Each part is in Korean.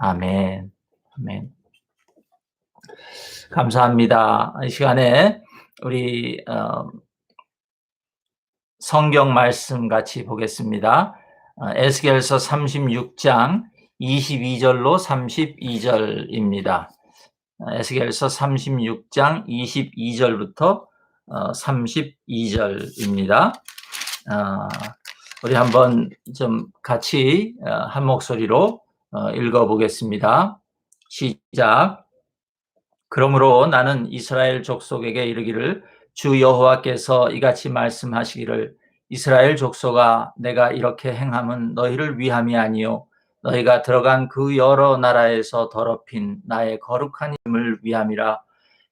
아멘. 아멘. 감사합니다. 이 시간에 우리 성경 말씀 같이 보겠습니다. 에스겔서 36장 22절로 32절입니다. 에스겔서 36장 22절부터 32절입니다. 우리 한번 좀 같이 한 목소리로 읽어보겠습니다. 시작. 그러므로 나는 이스라엘 족속에게 이르기를 주 여호와께서 이같이 말씀하시기를 이스라엘 족속아 내가 이렇게 행함은 너희를 위함이 아니요 너희가 들어간 그 여러 나라에서 더럽힌 나의 거룩한 이름을 위함이라.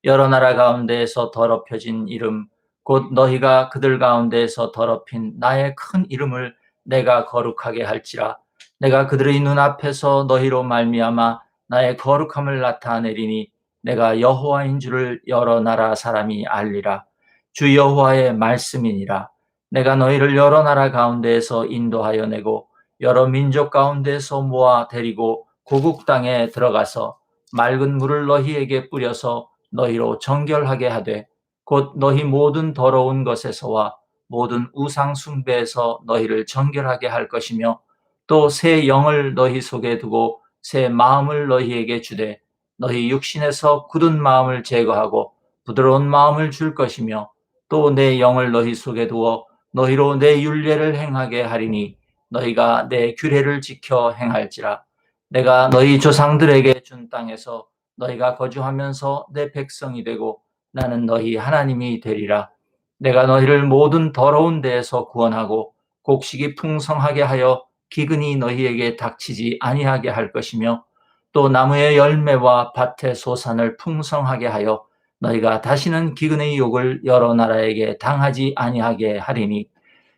여러 나라 가운데에서 더럽혀진 이름 곧 너희가 그들 가운데에서 더럽힌 나의 큰 이름을 내가 거룩하게 할지라. 내가 그들의 눈앞에서 너희로 말미암아 나의 거룩함을 나타내리니 내가 여호와인 줄을 여러 나라 사람이 알리라. 주 여호와의 말씀이니라. 내가 너희를 여러 나라 가운데에서 인도하여 내고 여러 민족 가운데서 모아 데리고 고국 땅에 들어가서 맑은 물을 너희에게 뿌려서 너희로 정결하게 하되 곧 너희 모든 더러운 것에서와 모든 우상 숭배에서 너희를 정결하게 할 것이며 또 새 영을 너희 속에 두고 새 마음을 너희에게 주되 너희 육신에서 굳은 마음을 제거하고 부드러운 마음을 줄 것이며 또 내 영을 너희 속에 두어 너희로 내 율례를 행하게 하리니 너희가 내 규례를 지켜 행할지라. 내가 너희 조상들에게 준 땅에서 너희가 거주하면서 내 백성이 되고 나는 너희 하나님이 되리라. 내가 너희를 모든 더러운 데에서 구원하고 곡식이 풍성하게 하여 기근이 너희에게 닥치지 아니하게 할 것이며 또 나무의 열매와 밭의 소산을 풍성하게 하여 너희가 다시는 기근의 욕을 여러 나라에게 당하지 아니하게 하리니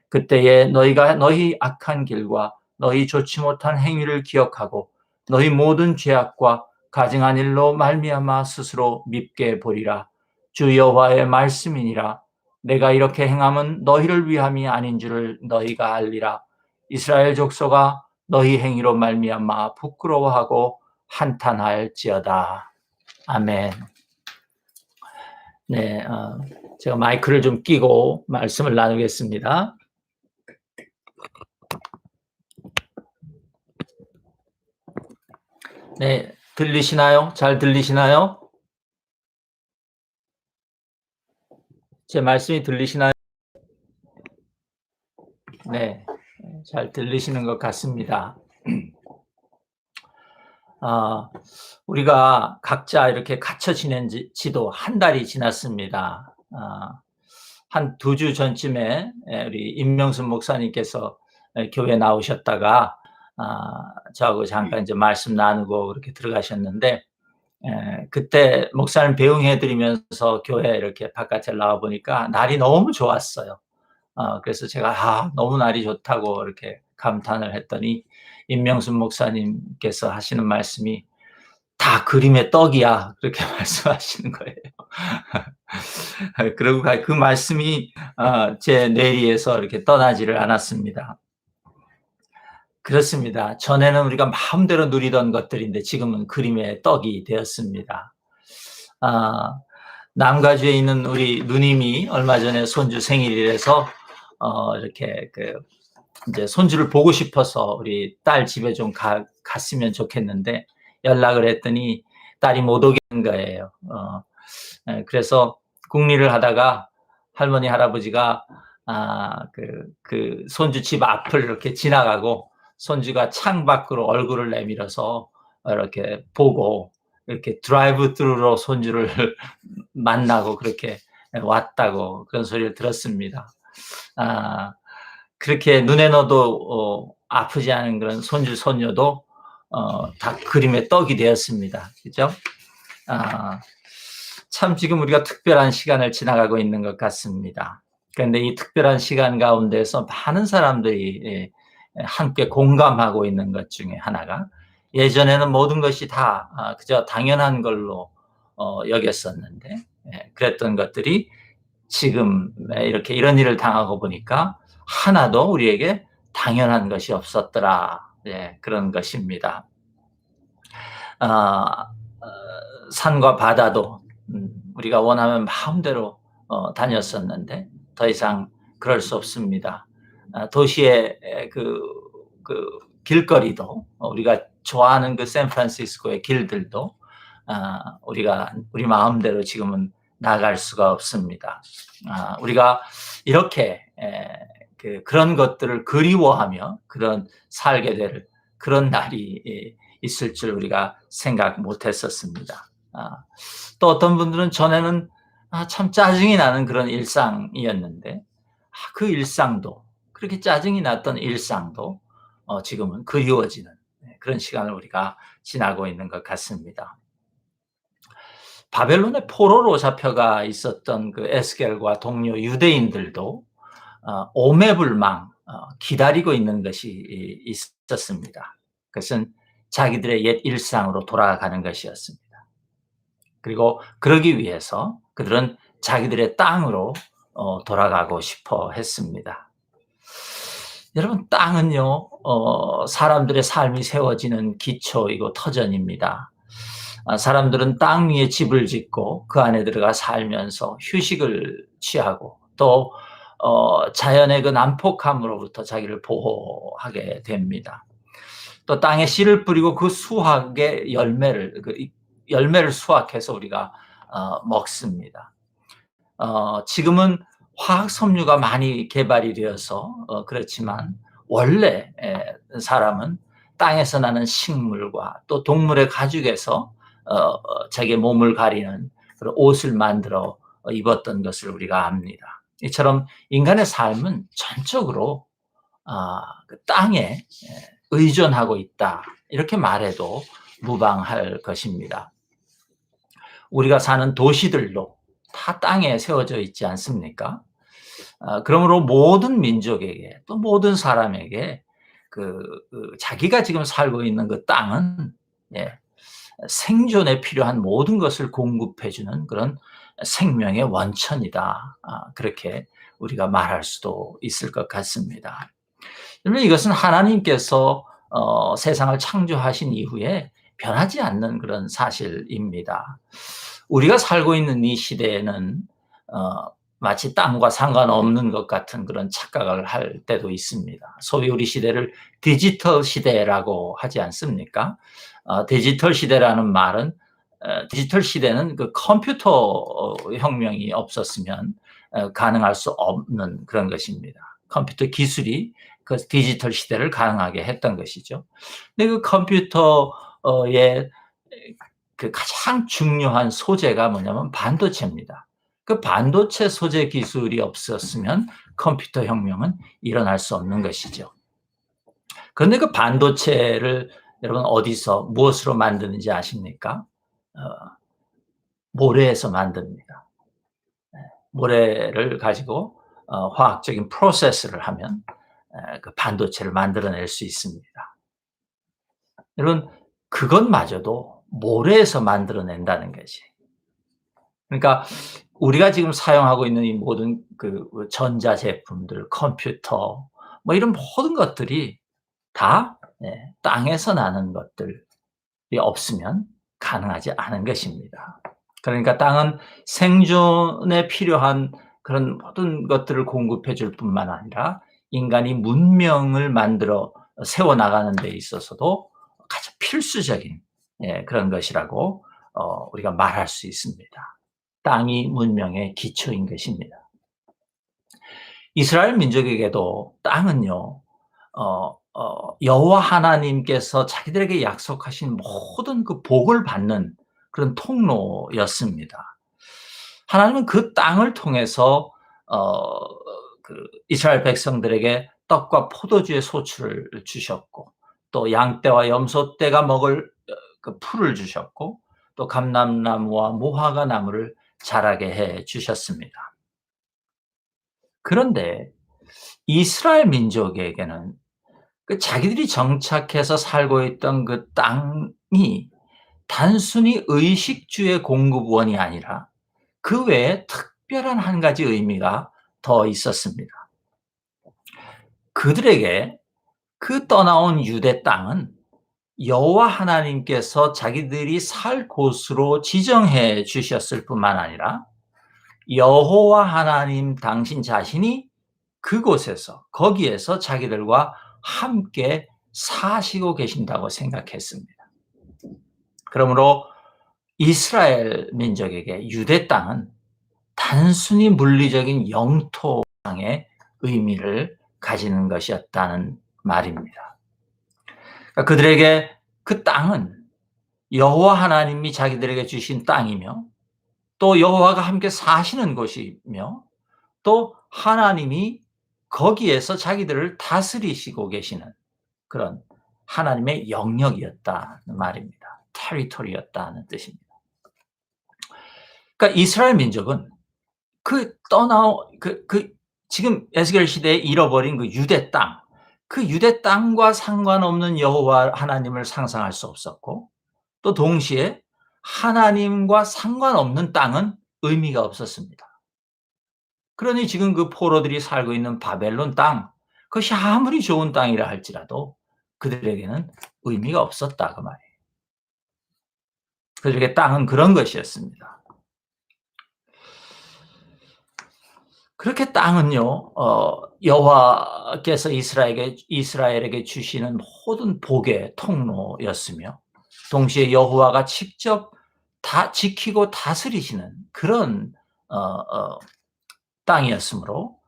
그때에 너희가 너희 악한 길과 너희 좋지 못한 행위를 기억하고 너희 모든 죄악과 가증한 일로 말미암아 스스로 밉게 보리라. 주 여호와의 말씀이니라. 내가 이렇게 행함은 너희를 위함이 아닌 줄을 너희가 알리라. 이스라엘 족속아 너희 행위로 말미암아 부끄러워하고 한탄할지어다. 아멘. 네, 제가 마이크를 좀 끼고 말씀을 나누겠습니다. 네, 들리시나요? 잘 들리시나요? 제 말씀이 들리시나요? 네, 잘 들리시는 것 같습니다. 우리가 각자 이렇게 갇혀 지낸 지도 한 달이 지났습니다. 한 2주 전쯤에 우리 임명순 목사님께서 교회 나오셨다가 저하고 잠깐 이제 말씀 나누고 그렇게 들어가셨는데 그때 목사님 배웅해 드리면서 교회 이렇게 바깥에 나와 보니까 날이 너무 좋았어요. 그래서 제가 너무 날이 좋다고 이렇게 감탄을 했더니 임명순 목사님께서 하시는 말씀이 다 그림의 떡이야. 그렇게 말씀하시는 거예요. 그리고 그 말씀이 제 뇌리에서 이렇게 떠나지를 않았습니다. 그렇습니다. 전에는 우리가 마음대로 누리던 것들인데 지금은 그림의 떡이 되었습니다. 남가주에 있는 우리 누님이 얼마 전에 손주 생일이라서 이렇게 이제 손주를 보고 싶어서 우리 딸 집에 좀 갔으면 좋겠는데 연락을 했더니 딸이 못 오겠는 거예요. 그래서 궁리를 하다가 할머니 할아버지가 그 손주 집 앞을 이렇게 지나가고 손주가 창 밖으로 얼굴을 내밀어서 이렇게 보고 이렇게 드라이브 스루로 손주를 만나고 그렇게 왔다고 그런 소리를 들었습니다. 그렇게 눈에 넣어도 아프지 않은 그런 손주 손녀도 다 그림의 떡이 되었습니다. 그죠? 참 지금 우리가 특별한 시간을 지나가고 있는 것 같습니다. 그런데 이 특별한 시간 가운데서 많은 사람들이 함께 공감하고 있는 것 중에 하나가 예전에는 모든 것이 다 그저 당연한 걸로 여겼었는데 그랬던 것들이 지금 이렇게 이런 일을 당하고 보니까 하나도 우리에게 당연한 것이 없었더라. 그런 것입니다. 아 산과 바다도 우리가 원하면 마음대로 다녔었는데 더 이상 그럴 수 없습니다. 도시의 그 길거리도 우리가 좋아하는 그 샌프란시스코의 길들도 우리가 우리 마음대로 지금은 나갈 수가 없습니다. 우리가 이렇게 그런 것들을 그리워하며 그런 살게 될 그런 날이 있을 줄 우리가 생각 못 했었습니다. 또 어떤 분들은 전에는 참 짜증이 나는 그런 일상이었는데 그 일상도 그렇게 짜증이 났던 일상도 지금은 그리워지는 그런 시간을 우리가 지나고 있는 것 같습니다. 바벨론의 포로로 잡혀가 있었던 그 에스겔과 동료 유대인들도 오매불망 기다리고 있는 것이 있었습니다. 그것은 자기들의 옛 일상으로 돌아가는 것이었습니다. 그리고 그러기 위해서 그들은 자기들의 땅으로 돌아가고 싶어 했습니다. 여러분, 땅은요, 사람들의 삶이 세워지는 기초이고 터전입니다. 사람들은 땅 위에 집을 짓고 그 안에 들어가 살면서 휴식을 취하고 또 자연의 그 난폭함으로부터 자기를 보호하게 됩니다. 또 땅에 씨를 뿌리고 그 수확의 열매를 수확해서 우리가 먹습니다. 지금은 화학 섬유가 많이 개발이 되어서 그렇지만 원래 사람은 땅에서 나는 식물과 또 동물의 가죽에서 자기의 몸을 가리는 그런 옷을 만들어 입었던 것을 우리가 압니다. 이처럼 인간의 삶은 전적으로 그 땅에 의존하고 있다. 이렇게 말해도 무방할 것입니다. 우리가 사는 도시들도 다 땅에 세워져 있지 않습니까? 그러므로 모든 민족에게 또 모든 사람에게 자기가 지금 살고 있는 그 땅은 예, 생존에 필요한 모든 것을 공급해 주는 그런 생명의 원천이다. 그렇게 우리가 말할 수도 있을 것 같습니다. 여러분, 이것은 하나님께서 세상을 창조하신 이후에 변하지 않는 그런 사실입니다. 우리가 살고 있는 이 시대에는 마치 땅과 상관없는 것 같은 그런 착각을 할 때도 있습니다. 소위 우리 시대를 디지털 시대라고 하지 않습니까? 디지털 시대라는 말은 디지털 시대는 그 컴퓨터 혁명이 없었으면 가능할 수 없는 그런 것입니다. 컴퓨터 기술이 그 디지털 시대를 가능하게 했던 것이죠. 근데 그 컴퓨터의 그 가장 중요한 소재가 뭐냐면 반도체입니다. 그 반도체 소재 기술이 없었으면 컴퓨터 혁명은 일어날 수 없는 것이죠. 그런데 그 반도체를 여러분 어디서 무엇으로 만드는지 아십니까? 모래에서 만듭니다. 모래를 가지고 화학적인 프로세스를 하면 그 반도체를 만들어낼 수 있습니다. 여러분, 그것마저도 모래에서 만들어낸다는 것이. 그러니까 우리가 지금 사용하고 있는 이 모든 그 전자제품들, 컴퓨터, 뭐 이런 모든 것들이 다 땅에서 나는 것들이 없으면 가능하지 않은 것입니다. 그러니까 땅은 생존에 필요한 그런 모든 것들을 공급해 줄 뿐만 아니라 인간이 문명을 만들어 세워 나가는 데 있어서도 가장 필수적인 그런 것이라고 우리가 말할 수 있습니다. 땅이 문명의 기초인 것입니다. 이스라엘 민족에게도 땅은요, 여호와 하나님께서 자기들에게 약속하신 모든 그 복을 받는 그런 통로였습니다. 하나님은 그 땅을 통해서 이스라엘 백성들에게 떡과 포도주의 소출을 주셨고 또 양떼와 염소떼가 먹을 그 풀을 주셨고 또 감람나무와 무화과 나무를 자라게 해 주셨습니다. 그런데 이스라엘 민족에게는 그 자기들이 정착해서 살고 있던 그 땅이 단순히 의식주의 공급원이 아니라 그 외에 특별한 한 가지 의미가 더 있었습니다. 그들에게 그 떠나온 유대 땅은 여호와 하나님께서 자기들이 살 곳으로 지정해 주셨을 뿐만 아니라 여호와 하나님 당신 자신이 그곳에서 거기에서 자기들과 함께 사시고 계신다고 생각했습니다. 그러므로 이스라엘 민족에게 유대 땅은 단순히 물리적인 영토상의 의미를 가지는 것이었다는 말입니다. 그러니까 그들에게 그 땅은 여호와 하나님이 자기들에게 주신 땅이며 또 여호와가 함께 사시는 곳이며 또 하나님이 거기에서 자기들을 다스리시고 계시는 그런 하나님의 영역이었다는 말입니다. 테리토리였다는 뜻입니다. 그러니까 이스라엘 민족은 지금 에스겔 시대에 잃어버린 그 유대 땅, 그 유대 땅과 상관없는 여호와 하나님을 상상할 수 없었고 또 동시에 하나님과 상관없는 땅은 의미가 없었습니다. 그러니 지금 그 포로들이 살고 있는 바벨론 땅, 그것이 아무리 좋은 땅이라 할지라도 그들에게는 의미가 없었다 그 말이에요. 그들에게 땅은 그런 것이었습니다. 그렇게 땅은요, 여호와께서 이스라엘에게 주시는 모든 복의 통로였으며 동시에 여호와가 직접 다 지키고 다스리시는 그런 땅이었으므로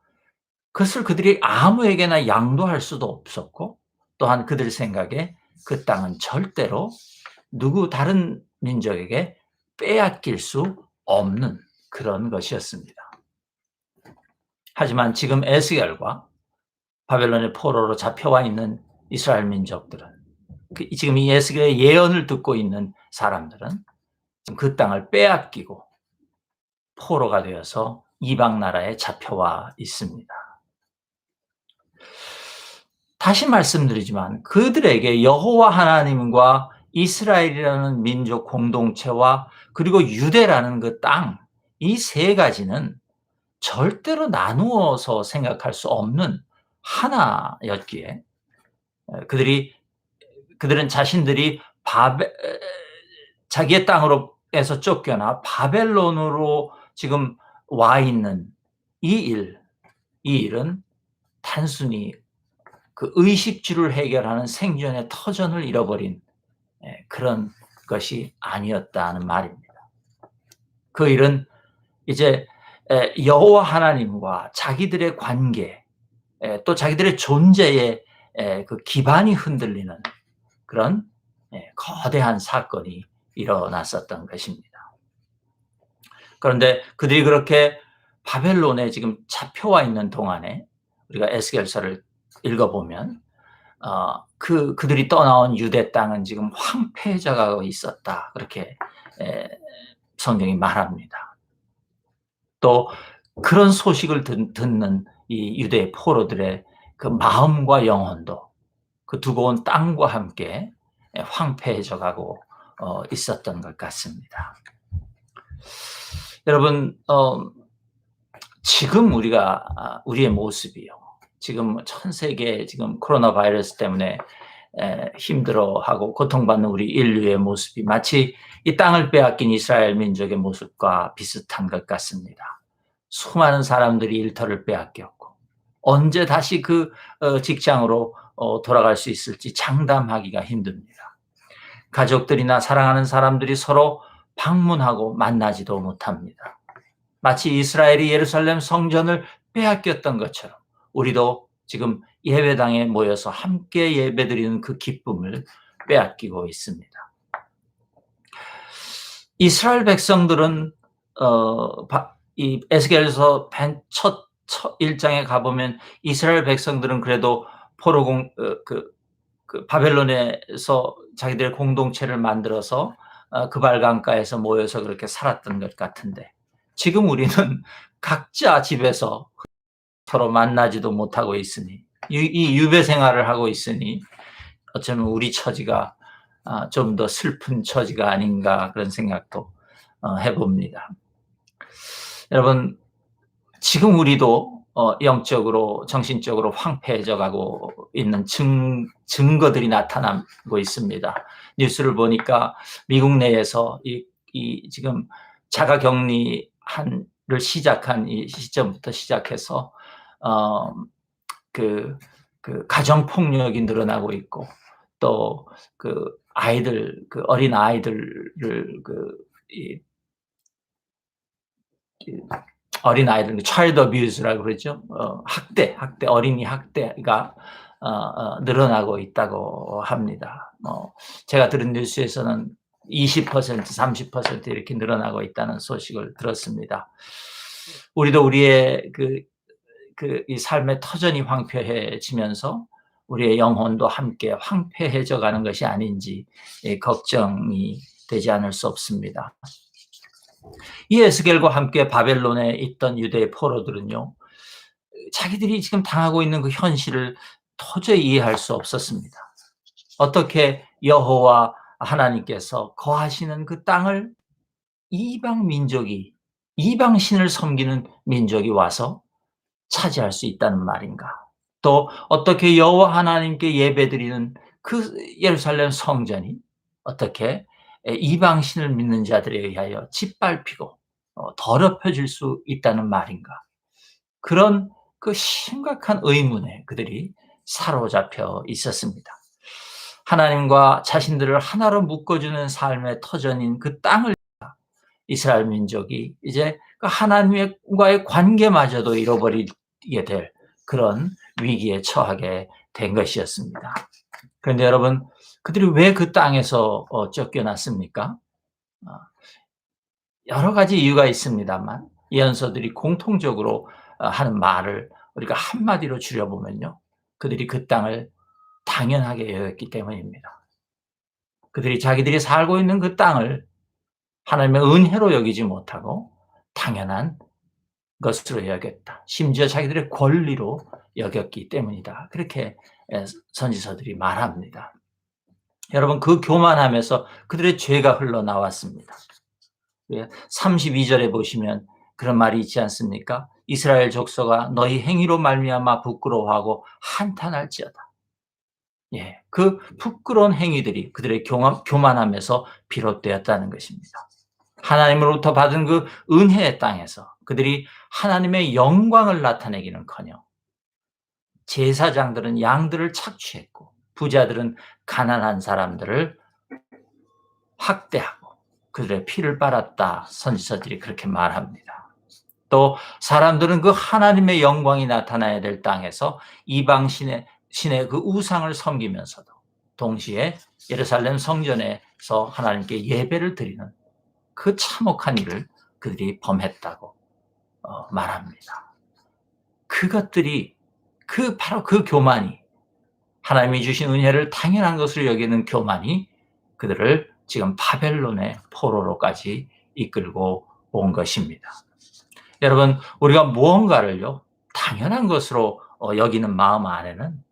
그것을 그들이 아무에게나 양도할 수도 없었고 또한 그들 생각에 그 땅은 절대로 누구 다른 민족에게 빼앗길 수 없는 그런 것이었습니다. 하지만 지금 에스겔과 바벨론의 포로로 잡혀와 있는 이스라엘 민족들은 지금 이 에스겔의 예언을 듣고 있는 사람들은 지금 그 땅을 빼앗기고 포로가 되어서 이방 나라에 잡혀와 있습니다. 다시 말씀드리지만 그들에게 여호와 하나님과 이스라엘이라는 민족 공동체와 그리고 유대라는 그 땅, 이 세 가지는 절대로 나누어서 생각할 수 없는 하나였기에 그들은 자신들이 자기의 땅으로에서 쫓겨나 바벨론으로 지금 와 있는 이 일은 단순히 그 의식주를 해결하는 생존의 터전을 잃어버린 그런 것이 아니었다는 말입니다. 그 일은 이제 여호와 하나님과 자기들의 관계, 또 자기들의 존재의 그 기반이 흔들리는 그런 거대한 사건이 일어났었던 것입니다. 그런데 그들이 그렇게 바벨론에 지금 잡혀와 있는 동안에 우리가 에스겔서를 읽어보면 그들이 떠나온 유대 땅은 지금 황폐해져 가고 있었다. 그렇게 성경이 말합니다. 또 그런 소식을 듣는 이 유대 포로들의 그 마음과 영혼도 그 두고 온 땅과 함께 황폐해져 가고 있었던 것 같습니다. 여러분, 지금 우리의 모습이요. 지금 전 세계 지금 코로나 바이러스 때문에 힘들어하고 고통받는 우리 인류의 모습이 마치 이 땅을 빼앗긴 이스라엘 민족의 모습과 비슷한 것 같습니다. 수많은 사람들이 일터를 빼앗겼고 언제 다시 그 직장으로 돌아갈 수 있을지 장담하기가 힘듭니다. 가족들이나 사랑하는 사람들이 서로 방문하고 만나지도 못합니다. 마치 이스라엘이 예루살렘 성전을 빼앗겼던 것처럼 우리도 지금 예배당에 모여서 함께 예배드리는 그 기쁨을 빼앗기고 있습니다. 이스라엘 백성들은 이 에스겔서 첫 1장에 가보면 이스라엘 백성들은 그래도 바벨론에서 자기들의 공동체를 만들어서 그발 강가에서 모여서 그렇게 살았던 것 같은데 지금 우리는 각자 집에서 서로 만나지도 못하고 있으니 이 유배 생활을 하고 있으니 어쩌면 우리 처지가 좀 더 슬픈 처지가 아닌가 그런 생각도 해봅니다. 여러분, 지금 우리도 영적으로 정신적으로 황폐해져 가고 있는 증거들이 나타나고 있습니다. 뉴스를 보니까 미국 내에서 이 지금 자가격리를 시작한 이 시점부터 시작해서 그 가정 폭력이 늘어나고 있고, 또 아이들, 어린 아이들을 어린 아이들, 차일드 어뷰즈라고 그러죠. 학대, 어린이 학대가 늘어나고 있다고 합니다. 제가 들은 뉴스에서는 20%, 30% 이렇게 늘어나고 있다는 소식을 들었습니다. 우리도 우리의 이 삶의 터전이 황폐해지면서 우리의 영혼도 함께 황폐해져 가는 것이 아닌지 걱정이 되지 않을 수 없습니다. 이 에스겔과 함께 바벨론에 있던 유대의 포로들은요, 자기들이 지금 당하고 있는 그 현실을 도저히 이해할 수 없었습니다. 어떻게 여호와 하나님께서 거하시는 그 땅을 이방 민족이, 이방 신을 섬기는 민족이 와서 차지할 수 있다는 말인가? 또 어떻게 여호와 하나님께 예배드리는 그 예루살렘 성전이 어떻게 이방 신을 믿는 자들에 의하여 짓밟히고 더럽혀질 수 있다는 말인가? 그런 그 심각한 의문에 그들이 사로잡혀 있었습니다. 하나님과 자신들을 하나로 묶어주는 삶의 터전인 그 땅을 이스라엘 민족이 이제 그 하나님과의 관계마저도 잃어버리게 될 그런 위기에 처하게 된 것이었습니다. 그런데 여러분, 그들이 왜 그 땅에서 쫓겨났습니까? 여러 가지 이유가 있습니다만 예언서들이 공통적으로 하는 말을 우리가 한마디로 줄여보면요, 그들이 그 땅을 당연하게 여겼기 때문입니다. 그들이 자기들이 살고 있는 그 땅을 하나님의 은혜로 여기지 못하고 당연한 것으로 여겼다. 심지어 자기들의 권리로 여겼기 때문이다. 그렇게 선지서들이 말합니다. 여러분, 그 교만함에서 그들의 죄가 흘러나왔습니다. 32절에 보시면 그런 말이 있지 않습니까? 이스라엘 족속아 너희 행위로 말미암아 부끄러워하고 한탄할지어다. 예, 그 부끄러운 행위들이 그들의 교만함에서 비롯되었다는 것입니다. 하나님으로부터 받은 그 은혜의 땅에서 그들이 하나님의 영광을 나타내기는커녕 제사장들은 양들을 착취했고 부자들은 가난한 사람들을 학대하고 그들의 피를 빨았다. 선지서들이 그렇게 말합니다. 또 사람들은 그 하나님의 영광이 나타나야 될 땅에서 이방 신의 그 우상을 섬기면서도 동시에 예루살렘 성전에서 하나님께 예배를 드리는 그 참혹한 일을 그들이 범했다고 말합니다. 그것들이 바로 그 교만이, 하나님이 주신 은혜를 당연한 것으로 여기는 교만이 그들을 지금 바벨론의 포로로까지 이끌고 온 것입니다. 여러분, 우리가 무언가를요 당연한 것으로 여기는 마음 안에는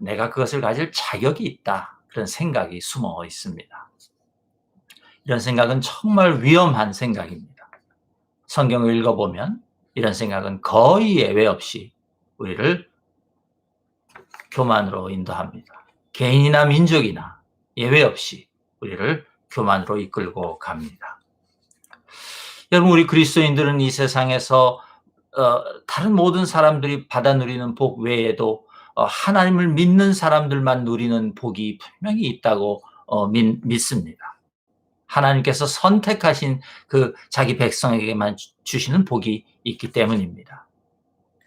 내가 그것을 가질 자격이 있다, 그런 생각이 숨어 있습니다. 이런 생각은 정말 위험한 생각입니다. 성경을 읽어보면 이런 생각은 거의 예외 없이 우리를 교만으로 인도합니다. 개인이나 민족이나 예외 없이 우리를 교만으로 이끌고 갑니다. 여러분, 우리 그리스도인들은 이 세상에서 다른 모든 사람들이 받아 누리는 복 외에도 하나님을 믿는 사람들만 누리는 복이 분명히 있다고 믿습니다. 하나님께서 선택하신 그 자기 백성에게만 주시는 복이 있기 때문입니다.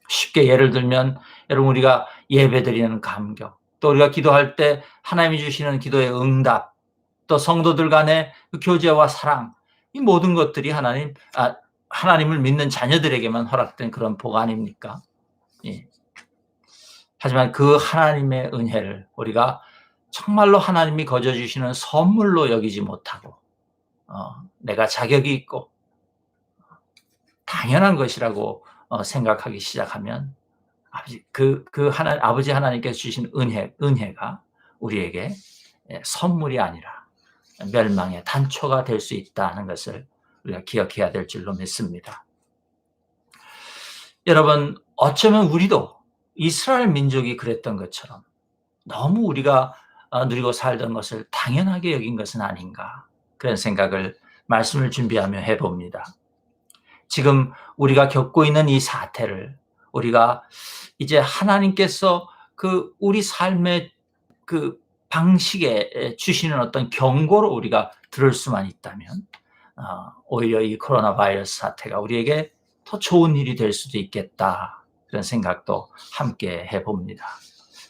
쉽게 예를 들면 여러분, 우리가 예배드리는 감격, 또 우리가 기도할 때 하나님이 주시는 기도의 응답, 또 성도들 간의 그 교제와 사랑, 이 모든 것들이 하나님을 믿는 자녀들에게만 허락된 그런 복 아닙니까? 예. 하지만 그 하나님의 은혜를 우리가 정말로 하나님이 거저 주시는 선물로 여기지 못하고 내가 자격이 있고 당연한 것이라고 생각하기 시작하면 아버지 하나님께서 주신 은혜가 우리에게 선물이 아니라 멸망의 단초가 될 수 있다는 것을 우리가 기억해야 될 줄로 믿습니다. 여러분, 어쩌면 우리도 이스라엘 민족이 그랬던 것처럼 너무 우리가 누리고 살던 것을 당연하게 여긴 것은 아닌가, 그런 생각을 말씀을 준비하며 해봅니다. 지금 우리가 겪고 있는 이 사태를 우리가 이제 하나님께서 그 우리 삶의 그 방식에 주시는 어떤 경고로 우리가 들을 수만 있다면, 오히려 이 코로나 바이러스 사태가 우리에게 더 좋은 일이 될 수도 있겠다, 그런 생각도 함께 해봅니다.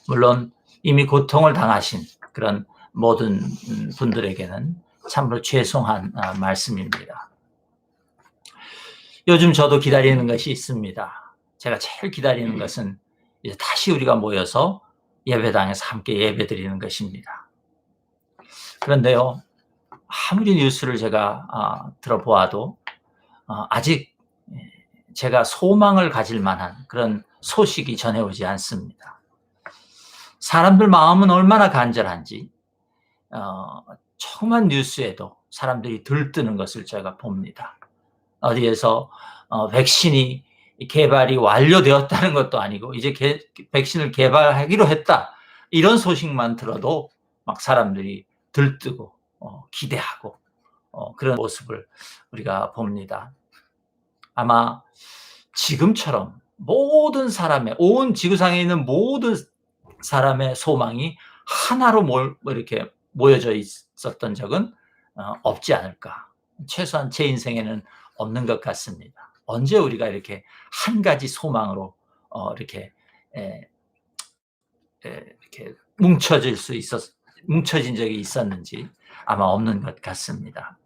물론 이미 고통을 당하신 그런 모든 분들에게는 참으로 죄송한 말씀입니다. 요즘 저도 기다리는 것이 있습니다. 제가 제일 기다리는 것은 이제 다시 우리가 모여서 예배당에서 함께 예배드리는 것입니다. 그런데요, 아무리 뉴스를 제가 들어보아도 아직 제가 소망을 가질 만한 그런 소식이 전해오지 않습니다. 사람들 마음은 얼마나 간절한지 조그만 뉴스에도 사람들이 들뜨는 것을 제가 봅니다. 어디에서 백신이 개발이 완료되었다는 것도 아니고 이제 백신을 개발하기로 했다, 이런 소식만 들어도 막 사람들이 들뜨고 기대하고 그런 모습을 우리가 봅니다. 아마 지금처럼 모든 사람의, 온 지구상에 있는 모든 사람의 소망이 하나로 이렇게 모여져 있었던 적은 없지 않을까. 최소한 제 인생에는 없는 것 같습니다. 언제 우리가 이렇게 한 가지 소망으로 이렇게 이렇게 뭉쳐진 적이 있었는지 아마 없는 것 같습니다.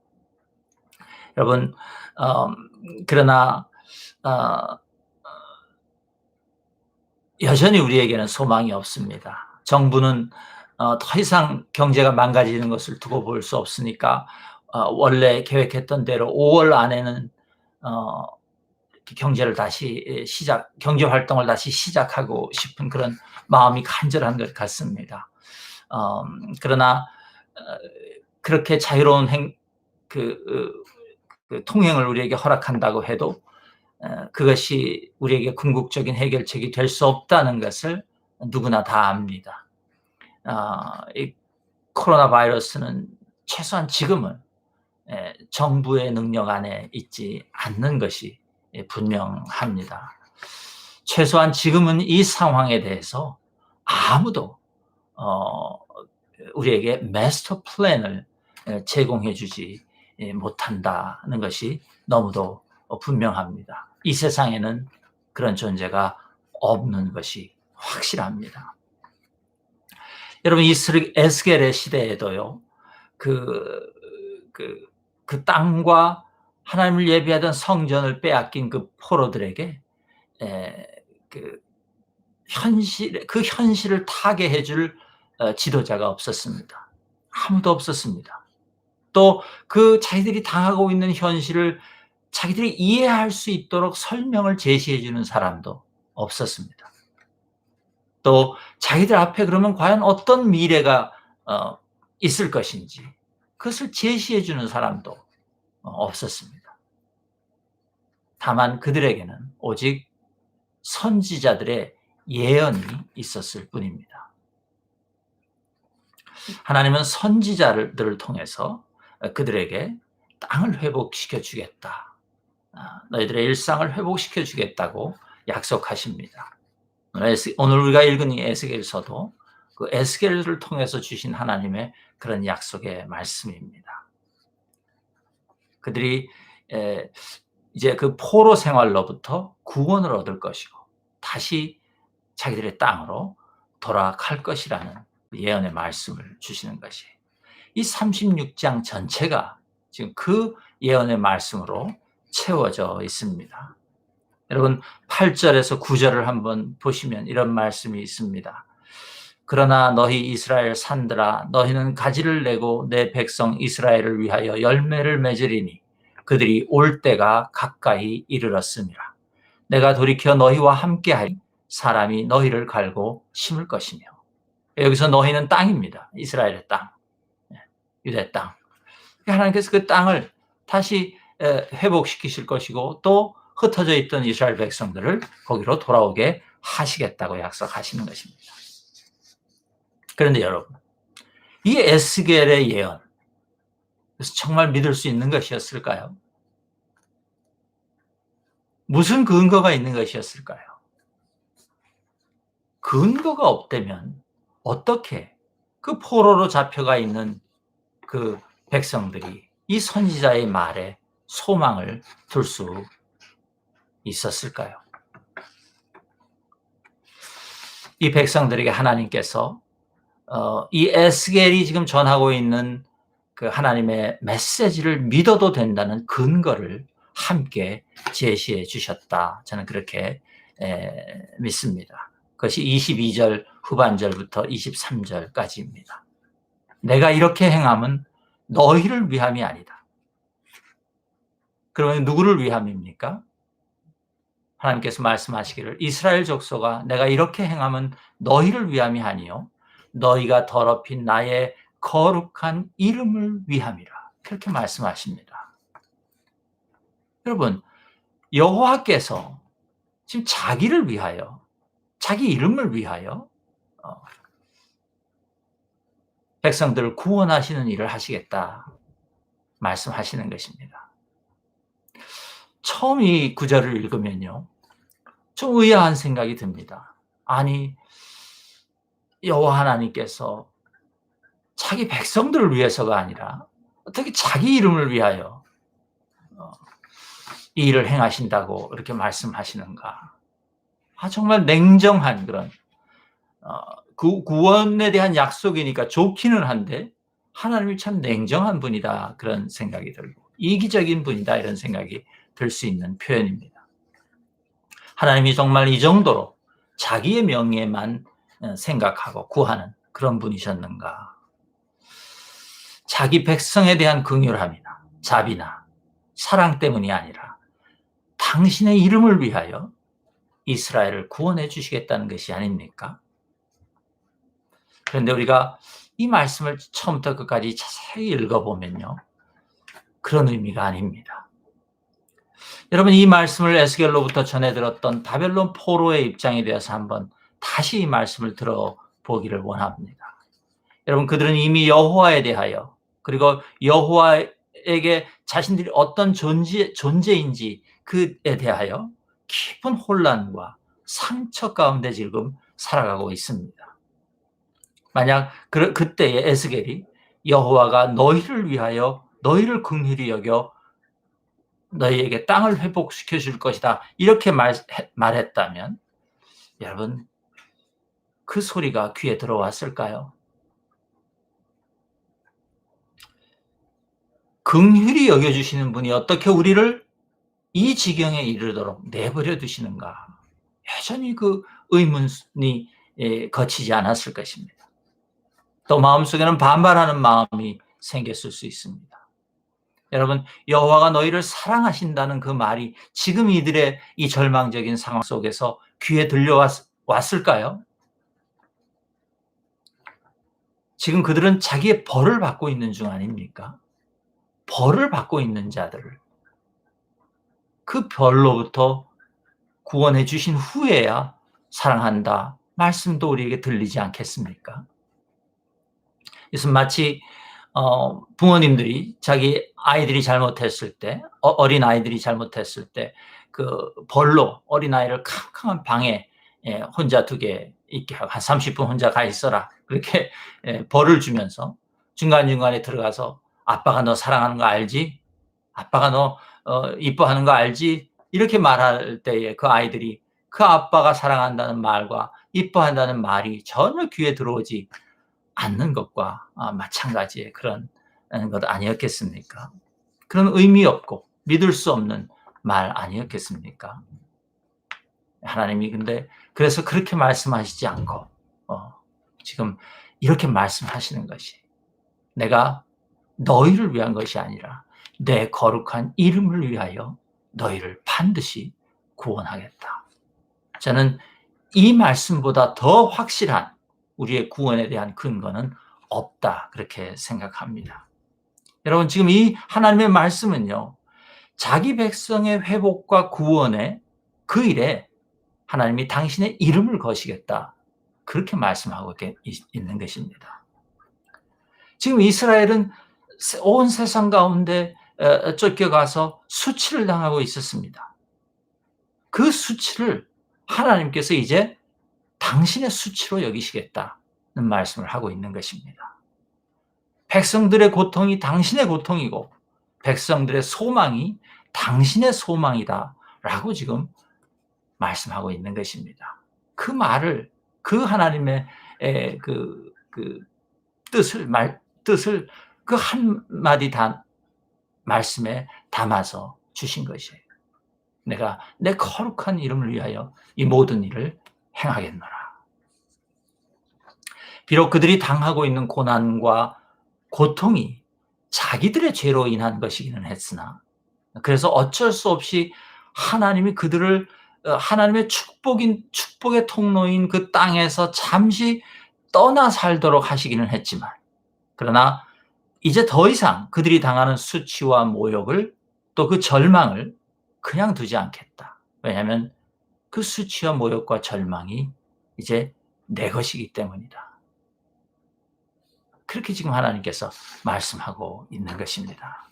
여러분, 그러나 여전히 우리에게는 소망이 없습니다. 정부는 더 이상 경제가 망가지는 것을 두고 볼 수 없으니까 원래 계획했던 대로 5월 안에는 경제를 다시 경제 활동을 다시 시작하고 싶은 그런 마음이 간절한 것 같습니다. 그러나 그렇게 자유로운 그 통행을 우리에게 허락한다고 해도 그것이 우리에게 궁극적인 해결책이 될 수 없다는 것을 누구나 다 압니다. 이 코로나 바이러스는 최소한 지금은 정부의 능력 안에 있지 않는 것이 분명합니다. 최소한 지금은 이 상황에 대해서 아무도 우리에게 마스터 플랜을 제공해 주지 못한다는 것이 너무도 분명합니다. 이 세상에는 그런 존재가 없는 것이 확실합니다. 여러분, 이 에스겔의 시대에도요, 그 땅과 하나님을 예배하던 성전을 빼앗긴 그 포로들에게 그 현실을 타개해 줄 지도자가 없었습니다. 아무도 없었습니다. 또 그 자기들이 당하고 있는 현실을 자기들이 이해할 수 있도록 설명을 제시해 주는 사람도 없었습니다. 또 자기들 앞에 그러면 과연 어떤 미래가 있을 것인지 그것을 제시해 주는 사람도 없었습니다. 다만 그들에게는 오직 선지자들의 예언이 있었을 뿐입니다. 하나님은 선지자들을 통해서 그들에게 땅을 회복시켜 주겠다, 너희들의 일상을 회복시켜 주겠다고 약속하십니다. 오늘 우리가 읽은 이 에스겔서도 그 에스겔을 통해서 주신 하나님의 그런 약속의 말씀입니다. 그들이 이제 그 포로 생활로부터 구원을 얻을 것이고 다시 자기들의 땅으로 돌아갈 것이라는 예언의 말씀을 주시는 것이, 이 36장 전체가 지금 그 예언의 말씀으로 채워져 있습니다. 여러분, 8절에서 9절을 한번 보시면 이런 말씀이 있습니다. 그러나 너희 이스라엘 산들아, 너희는 가지를 내고 내 백성 이스라엘을 위하여 열매를 맺으리니 그들이 올 때가 가까이 이르렀음이라. 내가 돌이켜 너희와 함께하리. 사람이 너희를 갈고 심을 것이며. 여기서 너희는 땅입니다. 이스라엘의 땅, 유대 땅. 하나님께서 그 땅을 다시 회복시키실 것이고 또 흩어져 있던 이스라엘 백성들을 거기로 돌아오게 하시겠다고 약속하시는 것입니다. 그런데 여러분, 이 에스겔의 예언, 그래서 정말 믿을 수 있는 것이었을까요? 무슨 근거가 있는 것이었을까요? 근거가 없다면 어떻게 그 포로로 잡혀가 있는 그 백성들이 이 선지자의 말에 소망을 둘 수 있었을까요? 이 백성들에게 하나님께서 이 에스겔이 지금 전하고 있는 그 하나님의 메시지를 믿어도 된다는 근거를 함께 제시해 주셨다. 저는 그렇게 믿습니다. 그것이 22절 후반절부터 23절까지입니다. 내가 이렇게 행함은 너희를 위함이 아니다. 그러면 누구를 위함입니까? 하나님께서 말씀하시기를 이스라엘 족속아 내가 이렇게 행함은 너희를 위함이 아니요 너희가 더럽힌 나의 거룩한 이름을 위함이라. 그렇게 말씀하십니다. 여러분, 여호와께서 지금 자기를 위하여, 자기 이름을 위하여 백성들을 구원하시는 일을 하시겠다 말씀하시는 것입니다. 처음 이 구절을 읽으면요, 좀 의아한 생각이 듭니다. 아니, 여호와 하나님께서 자기 백성들을 위해서가 아니라 어떻게 자기 이름을 위하여 이 일을 행하신다고 이렇게 말씀하시는가. 정말 냉정한 그런 구원에 대한 약속이니까 좋기는 한데 하나님이 참 냉정한 분이다 그런 생각이 들고 이기적인 분이다 이런 생각이 들 수 있는 표현입니다. 하나님이 정말 이 정도로 자기의 명예만 생각하고 구하는 그런 분이셨는가. 자기 백성에 대한 긍휼함이나 자비나 사랑 때문이 아니라 당신의 이름을 위하여 이스라엘을 구원해 주시겠다는 것이 아닙니까? 그런데 우리가 이 말씀을 처음부터 끝까지 자세히 읽어보면요, 그런 의미가 아닙니다. 여러분, 이 말씀을 에스겔로부터 전해 들었던 바벨론 포로의 입장에 대해서 한번 다시 이 말씀을 들어보기를 원합니다. 여러분, 그들은 이미 여호와에 대하여 그리고 여호와에게 자신들이 어떤 존재인지 그에 대하여 깊은 혼란과 상처 가운데 지금 살아가고 있습니다. 만약 그때의 에스겔이 여호와가 너희를 위하여 너희를 긍휼히 여겨 너희에게 땅을 회복시켜 줄 것이다 이렇게 말했다면 여러분, 그 소리가 귀에 들어왔을까요? 긍휼히 여겨주시는 분이 어떻게 우리를 이 지경에 이르도록 내버려 두시는가. 여전히 그 의문이 거치지 않았을 것입니다. 또 마음속에는 반발하는 마음이 생겼을 수 있습니다. 여러분, 여호와가 너희를 사랑하신다는 그 말이 지금 이들의 이 절망적인 상황 속에서 귀에 들려왔을까요? 지금 그들은 자기의 벌을 받고 있는 중 아닙니까? 벌을 받고 있는 자들을 그 벌로부터 구원해 주신 후에야 사랑한다 말씀도 우리에게 들리지 않겠습니까? 그래서 마치 부모님들이 자기 아이들이 잘못했을 때, 어린 아이들이 잘못했을 때 그 벌로 어린 아이를 캄캄한 방에 혼자 두게 있게 하고 한 30분 혼자 가 있어라 그렇게 벌을 주면서 중간중간에 들어가서 아빠가 너 사랑하는 거 알지? 아빠가 너 이뻐하는 거 알지? 이렇게 말할 때에 그 아이들이 그 아빠가 사랑한다는 말과 이뻐한다는 말이 전혀 귀에 들어오지 않는 것과 마찬가지의 그런 것 아니었겠습니까? 그런 의미 없고 믿을 수 없는 말 아니었겠습니까? 하나님이 근데 그래서 그렇게 말씀하시지 않고 지금 이렇게 말씀하시는 것이 내가 너희를 위한 것이 아니라 내 거룩한 이름을 위하여 너희를 반드시 구원하겠다. 저는 이 말씀보다 더 확실한 우리의 구원에 대한 근거는 없다 그렇게 생각합니다. 여러분, 지금 이 하나님의 말씀은요, 자기 백성의 회복과 구원에 그 일에 하나님이 당신의 이름을 거시겠다. 그렇게 말씀하고 있는 것입니다. 지금 이스라엘은 온 세상 가운데 쫓겨가서 수치를 당하고 있었습니다. 그 수치를 하나님께서 이제 당신의 수치로 여기시겠다는 말씀을 하고 있는 것입니다. 백성들의 고통이 당신의 고통이고 백성들의 소망이 당신의 소망이다라고 지금 말씀하고 있는 것입니다. 그 말을 그 하나님의 그 뜻을 그 한마디 말씀에 담아서 주신 것이에요. 내가 내 거룩한 이름을 위하여 이 모든 일을 행하겠노라. 비록 그들이 당하고 있는 고난과 고통이 자기들의 죄로 인한 것이기는 했으나, 그래서 어쩔 수 없이 하나님이 그들을 하나님의 축복의 통로인 그 땅에서 잠시 떠나 살도록 하시기는 했지만, 그러나 이제 더 이상 그들이 당하는 수치와 모욕을 또 그 절망을 그냥 두지 않겠다. 왜냐하면 그 수치와 모욕과 절망이 이제 내 것이기 때문이다. 그렇게 지금 하나님께서 말씀하고 있는 것입니다.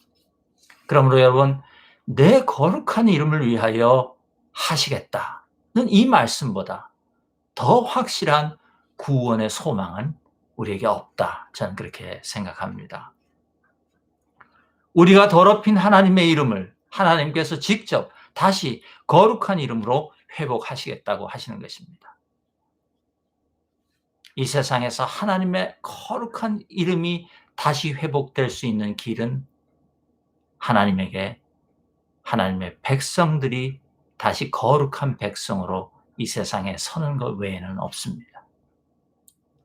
그러므로 여러분, 내 거룩한 이름을 위하여 하시겠다는 이 말씀보다 더 확실한 구원의 소망은 우리에게 없다. 저는 그렇게 생각합니다. 우리가 더럽힌 하나님의 이름을 하나님께서 직접 다시 거룩한 이름으로 회복하시겠다고 하시는 것입니다. 이 세상에서 하나님의 거룩한 이름이 다시 회복될 수 있는 길은 하나님의 백성들이 다시 거룩한 백성으로 이 세상에 서는 것 외에는 없습니다.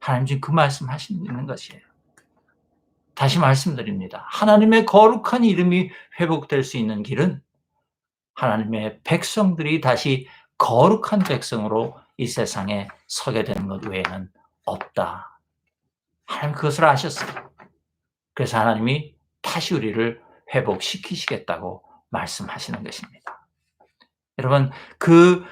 하나님 지금 그 말씀하시는 것이에요. 다시 말씀드립니다. 하나님의 거룩한 이름이 회복될 수 있는 길은 하나님의 백성들이 다시 거룩한 백성으로 이 세상에 서게 되는 것 외에는 없다. 하나님 그것을 아셨어요. 그래서 하나님이 다시 우리를 회복시키시겠다고 말씀하시는 것입니다. 여러분, 그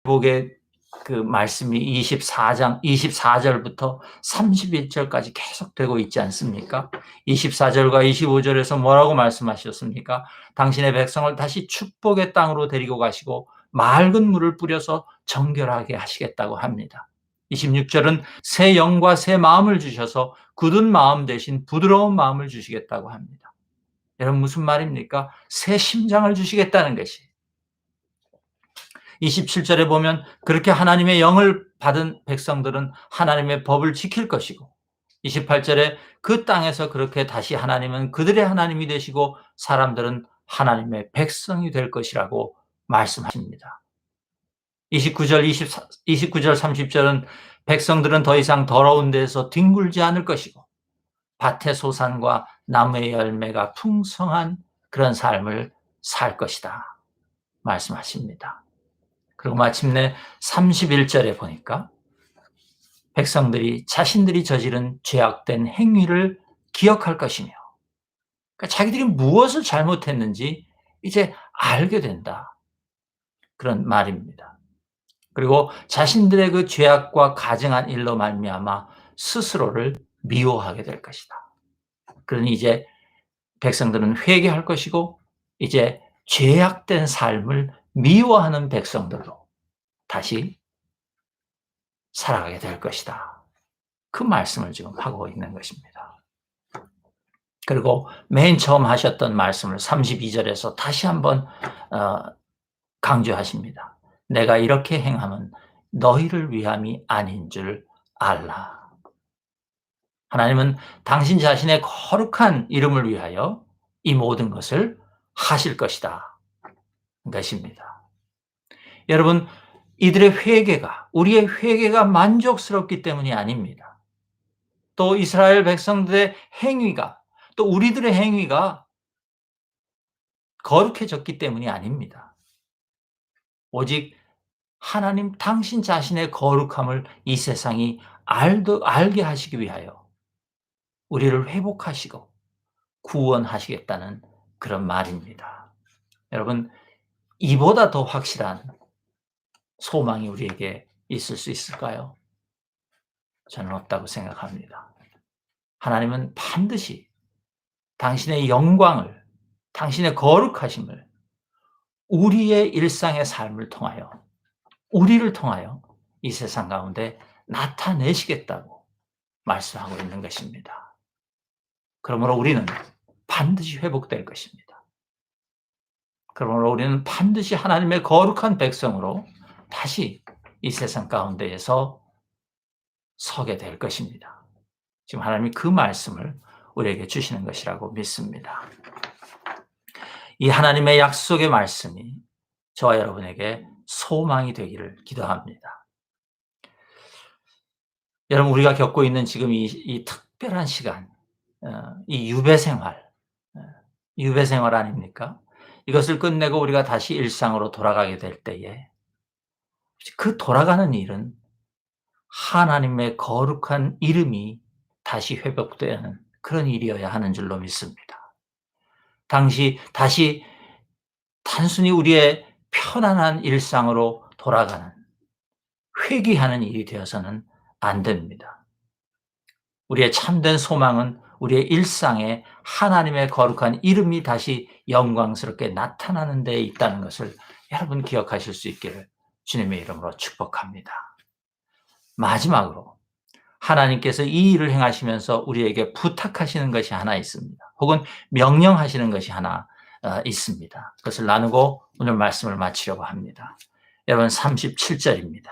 회복의 그 말씀이 24절부터 31절까지 계속되고 있지 않습니까? 24절과 25절에서 뭐라고 말씀하셨습니까? 당신의 백성을 다시 축복의 땅으로 데리고 가시고 맑은 물을 뿌려서 정결하게 하시겠다고 합니다. 26절은 새 영과 새 마음을 주셔서 굳은 마음 대신 부드러운 마음을 주시겠다고 합니다. 여러분 무슨 말입니까? 새 심장을 주시겠다는 것이. 27절에 보면 그렇게 하나님의 영을 받은 백성들은 하나님의 법을 지킬 것이고, 28절에 그 땅에서 그렇게 다시 하나님은 그들의 하나님이 되시고 사람들은 하나님의 백성이 될 것이라고 말씀하십니다. 29절 30절은 백성들은 더 이상 더러운 데서 뒹굴지 않을 것이고 밭의 소산과 나무의 열매가 풍성한 그런 삶을 살 것이다 말씀하십니다. 그리고 마침내 31절에 보니까 백성들이 자신들이 저지른 죄악된 행위를 기억할 것이며, 그러니까 자기들이 무엇을 잘못했는지 이제 알게 된다. 그런 말입니다. 그리고 자신들의 그 죄악과 가증한 일로 말미암아 스스로를 미워하게 될 것이다. 그러니 이제 백성들은 회개할 것이고 이제 죄악된 삶을 미워하는 백성들로 다시 살아가게 될 것이다. 그 말씀을 지금 하고 있는 것입니다. 그리고 맨 처음 하셨던 말씀을 32절에서 다시 한번 강조하십니다. 내가 이렇게 행함은 너희를 위함이 아닌 줄 알라. 하나님은 당신 자신의 거룩한 이름을 위하여 이 모든 것을 하실 것이다. 것입니다. 여러분, 이들의 회개가, 우리의 회개가 만족스럽기 때문이 아닙니다. 또 이스라엘 백성들의 행위가, 또 우리들의 행위가 거룩해졌기 때문이 아닙니다. 오직 하나님 당신 자신의 거룩함을 이 세상이 알게 하시기 위하여 우리를 회복하시고 구원하시겠다는 그런 말입니다. 여러분, 이보다 더 확실한 소망이 우리에게 있을 수 있을까요? 저는 없다고 생각합니다. 하나님은 반드시 당신의 영광을, 당신의 거룩하심을 우리의 일상의 삶을 통하여, 우리를 통하여 이 세상 가운데 나타내시겠다고 말씀하고 있는 것입니다. 그러므로 우리는 반드시 회복될 것입니다. 그러므로 우리는 반드시 하나님의 거룩한 백성으로 다시 이 세상 가운데에서 서게 될 것입니다. 지금 하나님이 그 말씀을 우리에게 주시는 것이라고 믿습니다. 이 하나님의 약속의 말씀이 저와 여러분에게 소망이 되기를 기도합니다. 여러분, 우리가 겪고 있는 지금 이 특별한 시간, 이 유배 생활 아닙니까? 이것을 끝내고 우리가 다시 일상으로 돌아가게 될 때에 그 돌아가는 일은 하나님의 거룩한 이름이 다시 회복되는 그런 일이어야 하는 줄로 믿습니다. 다시 단순히 우리의 편안한 일상으로 돌아가는, 회귀하는 일이 되어서는 안 됩니다. 우리의 참된 소망은 우리의 일상에 하나님의 거룩한 이름이 다시 영광스럽게 나타나는 데에 있다는 것을 여러분 기억하실 수 있기를 주님의 이름으로 축복합니다. 마지막으로 하나님께서 이 일을 행하시면서 우리에게 부탁하시는 것이 하나 있습니다. 혹은 명령하시는 것이 하나 있습니다. 그것을 나누고 오늘 말씀을 마치려고 합니다. 여러분, 37절입니다.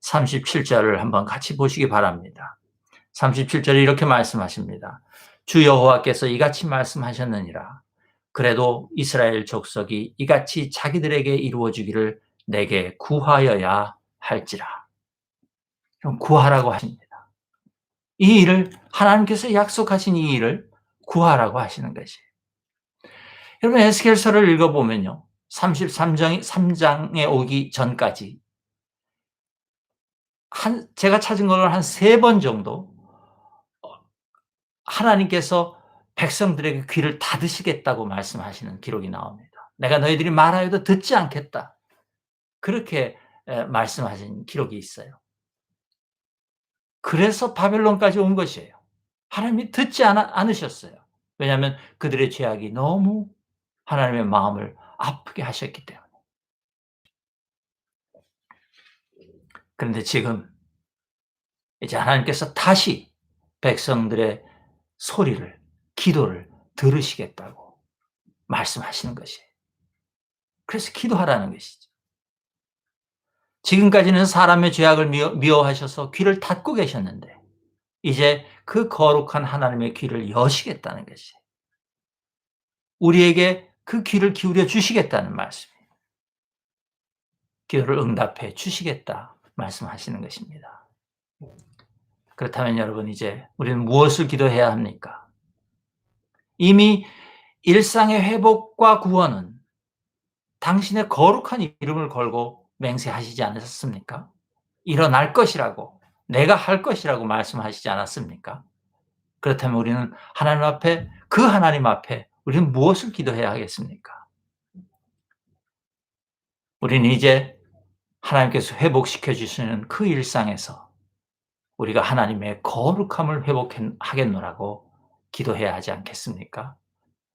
37절을 한번 같이 보시기 바랍니다. 37절에 이렇게 말씀하십니다. 주 여호와께서 이같이 말씀하셨느니라. 그래도 이스라엘 족속이 이같이 자기들에게 이루어지기를 내게 구하여야 할지라. 구하라고 하십니다. 이 일을, 하나님께서 약속하신 이 일을 구하라고 하시는 것이에요. 여러분, 에스겔서를 읽어보면요, 33장에 오기 전까지 제가 찾은 걸로 한 3번 정도 하나님께서 백성들에게 귀를 닫으시겠다고 말씀하시는 기록이 나옵니다. 내가 너희들이 말하여도 듣지 않겠다. 그렇게 말씀하신 기록이 있어요. 그래서 바벨론까지 온 것이에요. 하나님이 듣지 않으셨어요. 왜냐하면 그들의 죄악이 너무 하나님의 마음을 아프게 하셨기 때문에. 그런데 지금 이제 하나님께서 다시 백성들의 소리를, 기도를 들으시겠다고 말씀하시는 것이에요. 그래서 기도하라는 것이죠. 지금까지는 사람의 죄악을 미워하셔서 귀를 닫고 계셨는데 이제 그 거룩한 하나님의 귀를 여시겠다는 것이에요. 우리에게 그 귀를 기울여 주시겠다는 말씀이에요. 기도를 응답해 주시겠다 말씀하시는 것입니다. 그렇다면 여러분, 이제 우리는 무엇을 기도해야 합니까? 이미 일상의 회복과 구원은 당신의 거룩한 이름을 걸고 맹세하시지 않으셨습니까? 일어날 것이라고, 내가 할 것이라고 말씀하시지 않았습니까? 그렇다면 우리는 그 하나님 앞에 우리는 무엇을 기도해야 하겠습니까? 우리는 이제 하나님께서 회복시켜 주시는 그 일상에서 우리가 하나님의 거룩함을 회복하겠노라고 기도해야 하지 않겠습니까?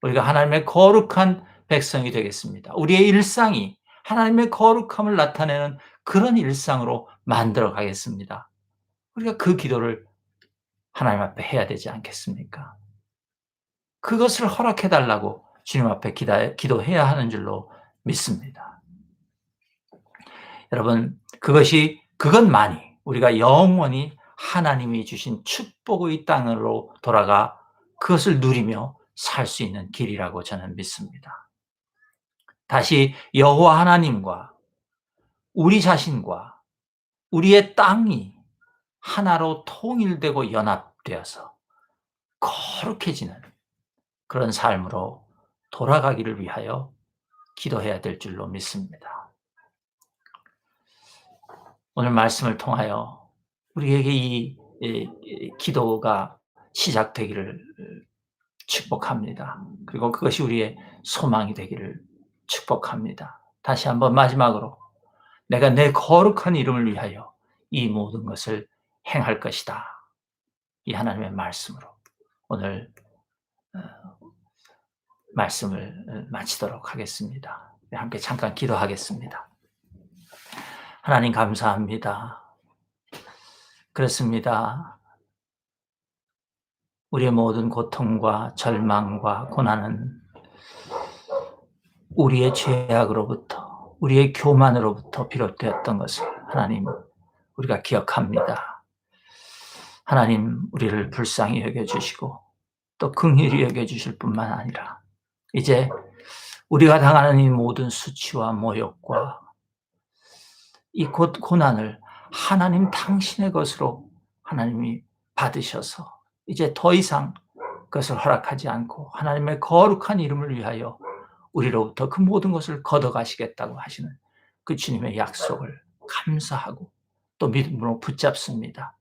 우리가 하나님의 거룩한 백성이 되겠습니다. 우리의 일상이 하나님의 거룩함을 나타내는 그런 일상으로 만들어 가겠습니다. 우리가 그 기도를 하나님 앞에 해야 되지 않겠습니까? 그것을 허락해 달라고 주님 앞에 기도해야 하는 줄로 믿습니다. 여러분, 그것만이 우리가 영원히 하나님이 주신 축복의 땅으로 돌아가 그것을 누리며 살 수 있는 길이라고 저는 믿습니다. 다시 여호와 하나님과 우리 자신과 우리의 땅이 하나로 통일되고 연합되어서 거룩해지는 그런 삶으로 돌아가기를 위하여 기도해야 될 줄로 믿습니다. 오늘 말씀을 통하여 우리에게 이 기도가 시작되기를 축복합니다. 그리고 그것이 우리의 소망이 되기를 축복합니다. 다시 한번 마지막으로 내가 내 거룩한 이름을 위하여 이 모든 것을 행할 것이다. 이 하나님의 말씀으로 오늘 말씀을 마치도록 하겠습니다. 함께 잠깐 기도하겠습니다. 하나님 감사합니다. 그렇습니다. 우리의 모든 고통과 절망과 고난은 우리의 죄악으로부터, 우리의 교만으로부터 비롯되었던 것을 하나님 우리가 기억합니다. 하나님 우리를 불쌍히 여겨주시고 또 긍휼히 여겨주실 뿐만 아니라 이제 우리가 당하는 이 모든 수치와 모욕과 이 고난을 하나님 당신의 것으로 하나님이 받으셔서 이제 더 이상 그것을 허락하지 않고 하나님의 거룩한 이름을 위하여 우리로부터 그 모든 것을 걷어가시겠다고 하시는 그 주님의 약속을 감사하고 또 믿음으로 붙잡습니다.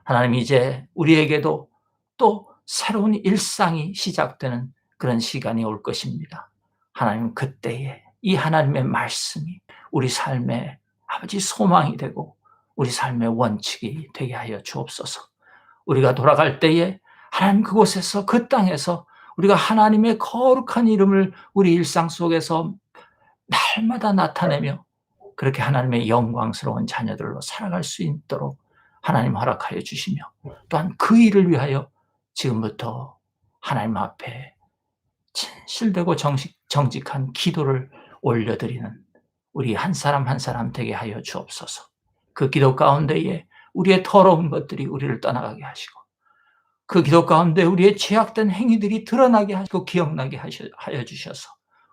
하나님 이제 우리에게도 또 새로운 일상이 시작되는 그런 시간이 올 것입니다. 하나님 그때에 이 하나님의 말씀이 우리 삶의 아버지 소망이 되고 우리 삶의 원칙이 되게 하여 주옵소서. 우리가 돌아갈 때에 하나님 그곳에서 그 땅에서 우리가 하나님의 거룩한 이름을 우리 일상 속에서 날마다 나타내며 그렇게 하나님의 영광스러운 자녀들로 살아갈 수 있도록 하나님 허락하여 주시며 또한 그 일을 위하여 지금부터 하나님 앞에 진실되고 정직한 기도를 올려드리는 우리 한 사람 한 사람 되게 하여 주옵소서. 그 기도 가운데에 우리의 더러운 것들이 우리를 떠나가게 하시고 그 기도 가운데 우리의 죄악된 행위들이 드러나게 하시고 기억나게 하여 주셔서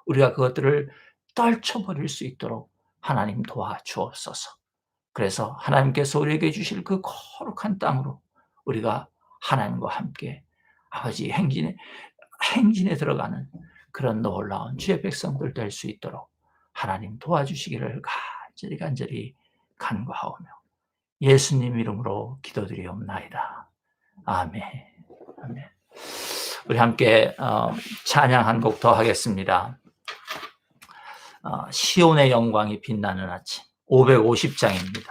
우리가 그것들을 떨쳐버릴 수 있도록 하나님 도와주옵소서. 그래서 하나님께서 우리에게 주실 그 거룩한 땅으로 우리가 하나님과 함께 아버지 행진에 들어가는 그런 놀라운 주의 백성들 될 수 있도록 하나님 도와주시기를 간절히 간구하오며 예수님 이름으로 기도드리옵나이다. 아멘. 아멘. 우리 함께 찬양 한 곡 더 하겠습니다. 시온의 영광이 빛나는 아침 550장입니다.